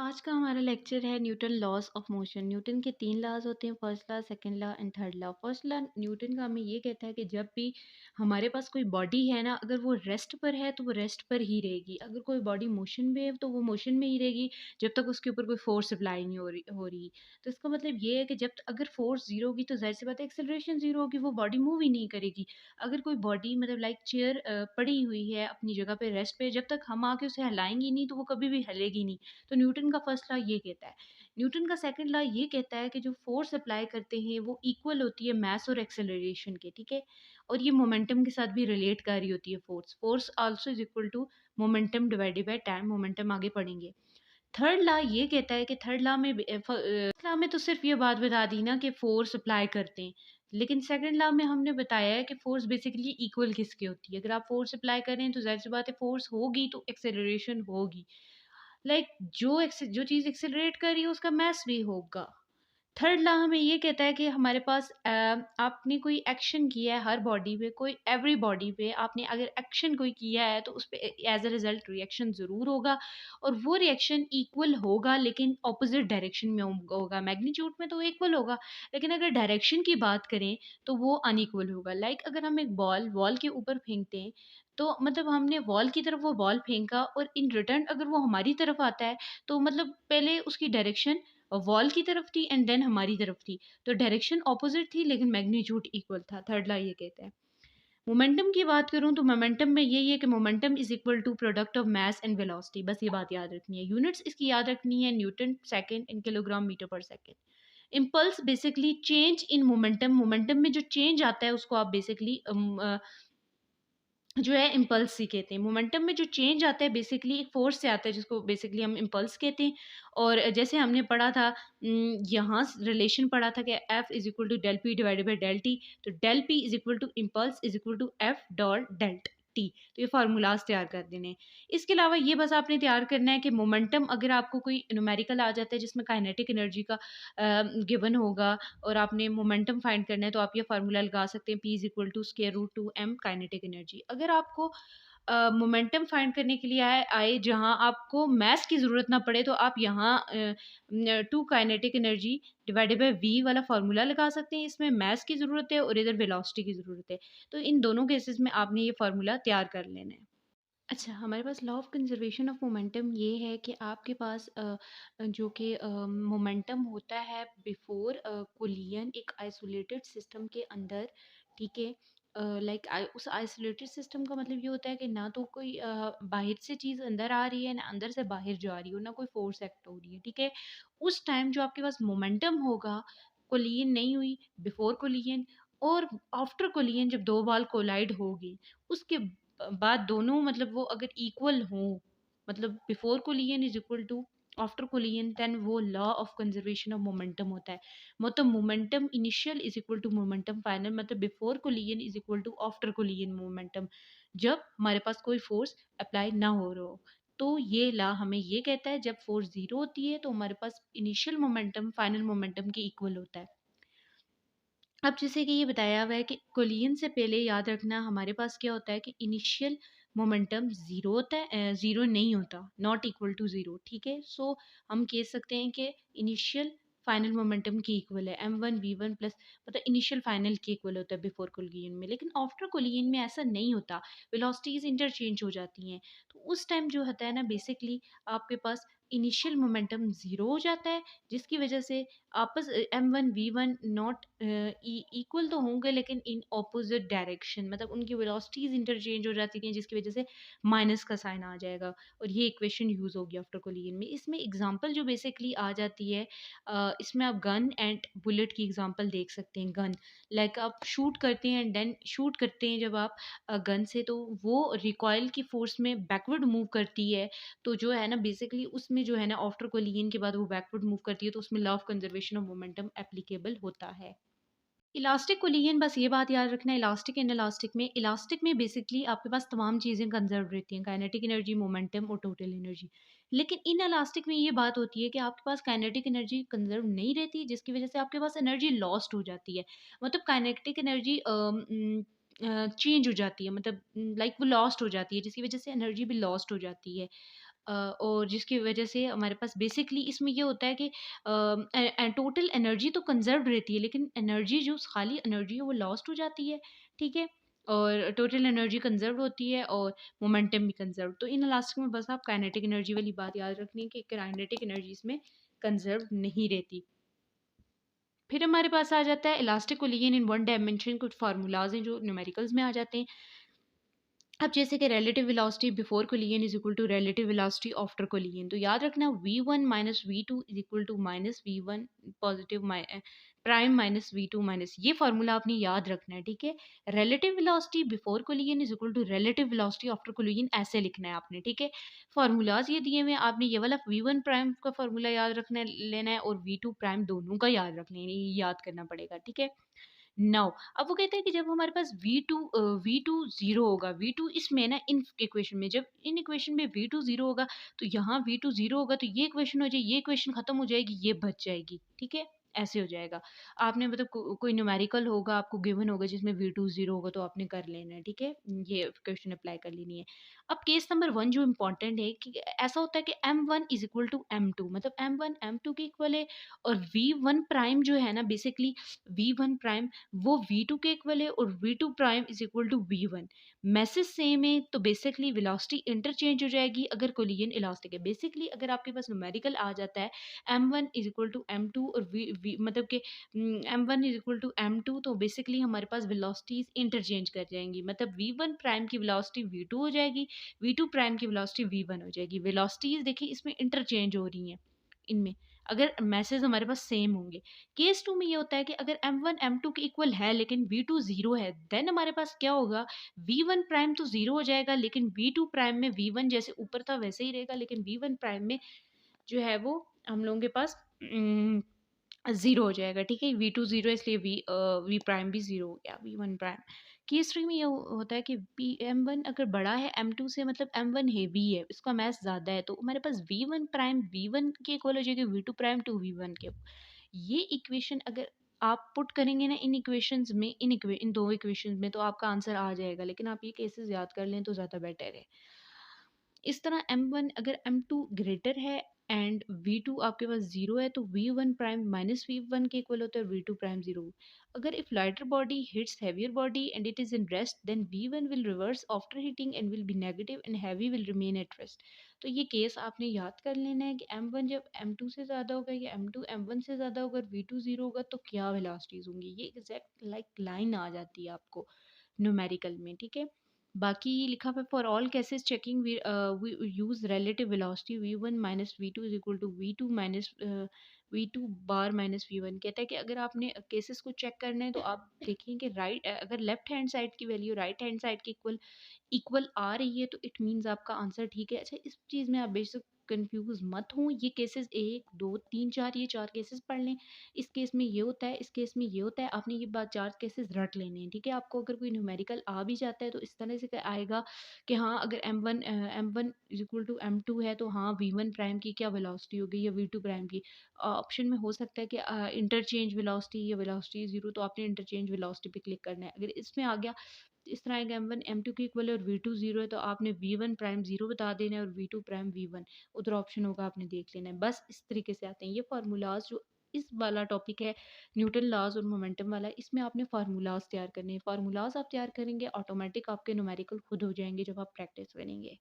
आज का हमारा लेक्चर है Newton laws of motion. Newton के 3 लॉज होते हैं, first law, second law and third law. First law Newton का हमें ये कहता है कि जब भी हमारे पास कोई बॉडी है ना, अगर वो रेस्ट पर है तो वो रेस्ट पर ही रहेगी। अगर कोई बॉडी मोशन में है तो वो मोशन में ही रहेगी जब तक उसके ऊपर कोई फोर्स अप्लाई नहीं हो रही। तो इसका मतलब ये है कि अगर फोर्स जीरो होगी तो जाहिर सी बात है एक्सेलरेशन जीरो होगी, वो बॉडी मूव ही नहीं करेगी। अगर कोई बॉडी मतलब लाइक चेयर पड़ी हुई है अपनी जगह पे रेस्ट पे, जब तक हम आके उसे हिलाएंगे नहीं तो वो कभी भी हिलेगी नहीं। तो न्यूटन का फर्स्ट लॉ ये कहता है। न्यूटन का सेकंड लॉ ये कहता है कि जो फोर्स अप्लाई करते हैं वो इक्वल होती है मास और एक्सेलरेशन के, ठीक है। और ये मोमेंटम के साथ भी रिलेट कर रही होती है। Force force also is equal to momentum divided by time. Momentum आगे पढ़ेंगे। थर्ड लॉ ये कहता है कि थर्ड लॉ में लॉ में तो सिर्फ ये बात बता दी ना कि फोर्स अप्लाई करते हैं, लेकिन सेकंड लॉ में हमने बताया है कि फोर्स बेसिकली इक्वल किसकी होती है। अगर आप फोर्स अप्लाई करें तो जाहिर सी बात है फोर्स होगी तो एक्सेलरेशन होगी। लाइक जो चीज़ एक्सेलरेट कर रही है उसका मास भी होगा। थर्ड लॉ हमें ये कहता है कि हमारे पास आपने कोई एक्शन किया है, हर बॉडी पे कोई एवरी बॉडी पे आपने अगर एक्शन कोई किया है तो उस पे एज अ रिजल्ट रिएक्शन ज़रूर होगा। और वो रिएक्शन इक्वल होगा लेकिन ऑपोजिट डायरेक्शन में होगा। मैग्नीट्यूड में तो इक्वल होगा, लेकिन अगर डायरेक्शन की बात करें तो वो अनइक्वल होगा। लाइक अगर हम एक बॉल वॉल के ऊपर फेंकते हैं तो मतलब हमने वॉल की तरफ वो बॉल फेंका और इन रिटर्न अगर वो हमारी तरफ आता है तो मतलब पहले उसकी डायरेक्शन वॉल की तरफ थी एंड देन हमारी तरफ थी। तो डायरेक्शन ऑपोजिट थी लेकिन मैग्नीट्यूड इक्वल था। थर्ड लॉ ये कहता है। मोमेंटम की बात करूं तो मोमेंटम में यही है कि momentum is equal to product of mass and velocity. बस ये बात याद रखनी है। यूनिट्स इसकी याद रखनी है, newton second in kilogram metre per second. Impulse basically change in momentum. Momentum में जो चेंज आता है उसको आप बेसिकली जो है इम्पल्स ही कहते हैं। मोमेंटम में जो चेंज आता है बेसिकली एक फोर्स से आता है जिसको बेसिकली हम इम्पल्स कहते हैं। और जैसे हमने पढ़ा था यहाँ रिलेशन पढ़ा था कि F is equal to del P divided by del T. तो del P is equal to impulse is equal to F dot delta T. तो ये फार्मूलाज तैयार कर देने हैं। इसके अलावा ये बस आपने तैयार करना है कि मोमेंटम अगर आपको कोई न्यूमेरिकल आ जाता है जिसमें काइनेटिक एनर्जी का गिवन होगा और आपने मोमेंटम फाइंड करना है तो आप ये फार्मूला लगा सकते हैं, P is equal to square root two M kinetic energy. अगर आपको मोमेंटम फाइंड करने के लिए आए जहां आपको मास की ज़रूरत ना पड़े तो आप यहाँ two kinetic energy divided by V वाला फार्मूला लगा सकते हैं। इसमें मास की ज़रूरत है और इधर वेलोसिटी की ज़रूरत है। तो इन दोनों केसेस में आपने ये फार्मूला तैयार कर लेना है। अच्छा, हमारे पास law of conservation of momentum ये है कि आपके पास जो कि मोमेंटम होता है बिफोर कोलिजन एक आइसोलेटेड सिस्टम के अंदर, ठीक है। लाइक उस आइसोलेटेड सिस्टम का मतलब ये होता है कि ना तो कोई बाहर से चीज़ अंदर आ रही है, ना अंदर से बाहर जा रही हो, ना कोई फोर्स एक्ट हो रही है, ठीक है। उस टाइम जो आपके पास मोमेंटम होगा, कोलिजन नहीं हुई, बिफोर कोलिजन और आफ्टर कोलिजन जब दो बॉल कोलाइड होगी उसके बाद दोनों मतलब वो अगर इक्वल हों, मतलब before collision is equal to after collision, then वो law of conservation of momentum होता है। मतलब momentum initial is equal to momentum final, मतलब before collision is equal to after collision momentum, जब हमारे पास कोई फोर्स अप्लाई ना हो रहा हो। तो ये लॉ हमें ये कहता है जब फोर्स जीरो होती है तो हमारे पास इनिशियल मोमेंटम फाइनल मोमेंटम के इक्वल होता है। अब जैसे कि ये बताया हुआ है कि कोलिजन से पहले याद रखना हमारे पास क्या होता है कि इनिशियल मोमेंटम ज़ीरो होता है, ज़ीरो नहीं होता, नॉट इक्वल टू ज़ीरो, ठीक है। सो हम कह सकते हैं कि इनिशियल फाइनल मोमेंटम की इक्वल है M one V one plus, मतलब इनिशियल फाइनल के इक्वल होता है बिफोर कोलिजन में। लेकिन आफ्टर कोलिजन में ऐसा नहीं होता, वेलोसिटीज इंटरचेंज हो जाती हैं। तो उस टाइम जो होता है ना बेसिकली आपके पास इनिशियल मोमेंटम ज़ीरो हो जाता है, जिसकी वजह से आपस M one V one not equal तो होंगे लेकिन इन ऑपोजिट डायरेक्शन, मतलब उनकी वेलोसिटीज इंटरचेंज हो जाती हैं जिसकी वजह से माइनस का साइन आ जाएगा। और ये इक्वेशन यूज़ होगी आफ्टर कोलिजन में। इसमें एग्जांपल जो बेसिकली आ जाती है इसमें आप गन एंड बुलेट की एग्जांपल देख सकते हैं। गन लाइक आप शूट करते हैं एंड देन शूट करते हैं जब आप गन से, तो वो रिकॉयल की फोर्स में बैकवर्ड मूव करती है। तो जो है ना बेसिकली उसमें जो है ना आफ्टर कोलिजन के बाद वो बैकवर्ड मूव करती है, तो उसमें law of conservation of momentum applicable होता है। इलास्टिक कोलिजन बस ये बात याद रखना, इलास्टिक एंड इलास्टिक में बेसिकली आपके पास तमाम चीज़ें कंजर्व रहती हैं, काइनेटिक एनर्जी, मोमेंटम और टोटल एनर्जी। लेकिन इन इलास्टिक में ये बात होती है कि आपके पास काइनेटिक एनर्जी कंजर्व नहीं रहती, जिसकी वजह से आपके पास एनर्जी लॉस्ट हो जाती है। मतलब काइनेटिक एनर्जी चेंज हो जाती है, मतलब लाइक वो लॉस्ट हो जाती है जिसकी वजह से एनर्जी भी लॉस्ट हो जाती है। और जिसकी वजह से हमारे पास बेसिकली इसमें ये होता है कि टोटल एनर्जी तो कंज़र्व्ड रहती है, लेकिन एनर्जी जो खाली एनर्जी है वो लॉस्ट हो जाती है, ठीक है? और टोटल एनर्जी कंज़र्व्ड होती है और मोमेंटम भी कंज़र्व्ड। तो इन इलास्टिक में बस आप काइनेटिक एनर्जी वाली बात याद रखनी है कि काइनेटिक एनर्जी इसमें कंज़र्व्ड नहीं रहती। फिर हमारे पास आ जाता है elastic collision in one dimension, कुछ फार्मूलाज़ हैं जो न्यूमेरिकल्स में आ जाते हैं। अब जैसे कि relative velocity before collision is equal to relative velocity after collision, तो याद रखना v1 minus v2 is equal to minus v1 positive prime minus v2 minus, ये फार्मूला आपने याद रखना है, ठीक है? Relative velocity before collision is equal to relative velocity after collision, ऐसे लिखना है आपने, ठीक है? फार्मूलाज ये दिए हुए हैं, आपने ये वाला v1 प्राइम का फार्मूला याद रखना लेना है और v2 प्राइम दोनों का याद रख लेना है, ये याद करना पड़ेगा, ठीक है? नाउ अब वो कहते हैं कि जब हमारे पास V2 ज़ीरो होगा, V2 इसमें ना इन इक्वेशन में, जब इन इक्वेशन में V2 ज़ीरो होगा, तो यहाँ V2 ज़ीरो होगा, तो ये इक्वेशन हो जाए, ये इक्वेशन खत्म हो जाएगी, ये बच जाएगी, ठीक है? ऐसे हो जाएगा। आपने मतलब कोई न्यूमेरिकल होगा, आपको गिवन होगा जिसमें V2 ज़ीरो होगा, तो आपने कर लेना है, ठीक है? ये इक्वेशन अप्लाई कर लेनी है। अब केस नंबर 1 जो इम्पोर्टेंट है कि ऐसा होता है कि M1 is equal to M2, मतलब M1 M2 के इक्वल है और V1 प्राइम जो है ना बेसिकली V1 प्राइम वो V2 के इक्वल है और V2 prime is equal to V1। Message same है तो बेसिकली वेलोसिटी इंटरचेंज हो जाएगी अगर कोलिजन इलास्टिक है। बेसिकली अगर आपके पास न्यूमेरिकल आ जाता है M1 is equal to M2 और मतलब कि M1 is equal to M2, तो बेसिकली हमारे पास वेलोसिटीज इंटरचेंज कर जाएंगी, मतलब V1 प्राइम की वेलोसिटी V2 हो जाएगी, V2 प्राइम की वेलोसिटी V1 हो जाएगी। वेलोसिटीज देखिए इसमें इंटरचेंज हो रही हैं इनमें, अगर मैसेज हमारे पास सेम होंगे। केस 2 में ये होता है कि अगर M1 M2 के इक्वल है लेकिन V2 ज़ीरो है, देन हमारे पास क्या होगा, V1 प्राइम तो ज़ीरो हो जाएगा लेकिन V2 प्राइम में V1 जैसे ऊपर था वैसे ही रहेगा, लेकिन V1 प्राइम में जो है वो हम लोगों के पास ज़ीरो हो जाएगा, ठीक है? V2 ज़ीरो है इसलिए V प्राइम भी ज़ीरो हो गया, V1 प्राइम। केस 3 में ये होता है कि M1 अगर बड़ा है M2 से, मतलब M1 हेवी है, इसका मास ज़्यादा है, तो हमारे पास V1 प्राइम V1 के इक्वल हो जाएगी, V2 प्राइम टू V1 के। ये इक्वेशन अगर आप पुट करेंगे ना इन इक्वेशंस में, इन दो इक्वेशंस में, तो आपका आंसर आ जाएगा, लेकिन आप ये केसेस याद कर लें तो ज़्यादा बेटर है। इस तरह M1 अगर M2 ग्रेटर है एंड V2 आपके पास ज़ीरो है, तो V1 प्राइम माइनस V1 के इक्वल होता है, V2 प्राइम ज़ीरो। अगर if lighter body hits heavier body and it is in rest, then V1 will reverse after hitting and will be negative and heavy will remain at rest। तो ये case आपने याद कर लेना है कि M1 जब M2 से ज़्यादा होगा या M2 M1 से ज़्यादा होगा, V2 ज़ीरो होगा, तो क्या वेलोसिटीज़ होंगी। ये एग्जैक्ट लाइक लाइन आ जाती है आपको न्यूमेरिकल में, ठीक है? बाकी लिखा हुआ है for all cases checking we use relative velocity V1 minus V2 is equal to V2 minus V2 bar minus V1। कहता है कि अगर आपने केसेस को चेक करना है तो आप देखें कि राइट, अगर लेफ्ट हैंड साइड की वैल्यू राइट हैंड साइड के इक्वल इक्वल आ रही है तो इट मीन्स आपका आंसर ठीक है। अच्छा, इस चीज़ में आप बेशक कंफ्यूज मत हों, ये केसेस 1 2 3 4, ये 4 केसेस पढ़ लें। इस केस में ये होता है, इस केस में ये होता है, आपने ये बात 4 केसेस रट लेने हैं, ठीक है? आपको अगर कोई न्यूमेरिकल आ भी जाता है तो इस तरह से आएगा कि हाँ, अगर M1 is equal to M2 है तो हाँ V1 प्राइम की क्या वेलोसिटी होगी या V2 प्राइम की। ऑप्शन में हो सकता है कि इंटरचेंज वेलोसिटी या वेलोसिटी ज़ीरो, तो आपने इंटरचेंज वेलोसिटी पे क्लिक करना है। अगर इसमें आ गया इस तरह का M1 M2 के इक्वल है और V2 ज़ीरो है, तो आपने V1 प्राइम ज़ीरो बता देना है और V2 प्राइम V1, उधर ऑप्शन होगा आपने देख लेना है। बस इस तरीके से आते हैं ये फार्मूलाज। जो इस वाला टॉपिक है न्यूटन लॉज और मोमेंटम वाला, इसमें आपने फार्मूलाज तैयार करने हैं। फार्मूलाज आप तैयार करेंगे, ऑटोमेटिक आपके न्यूमेरिकल खुद हो जाएंगे जब आप प्रैक्टिस करेंगे।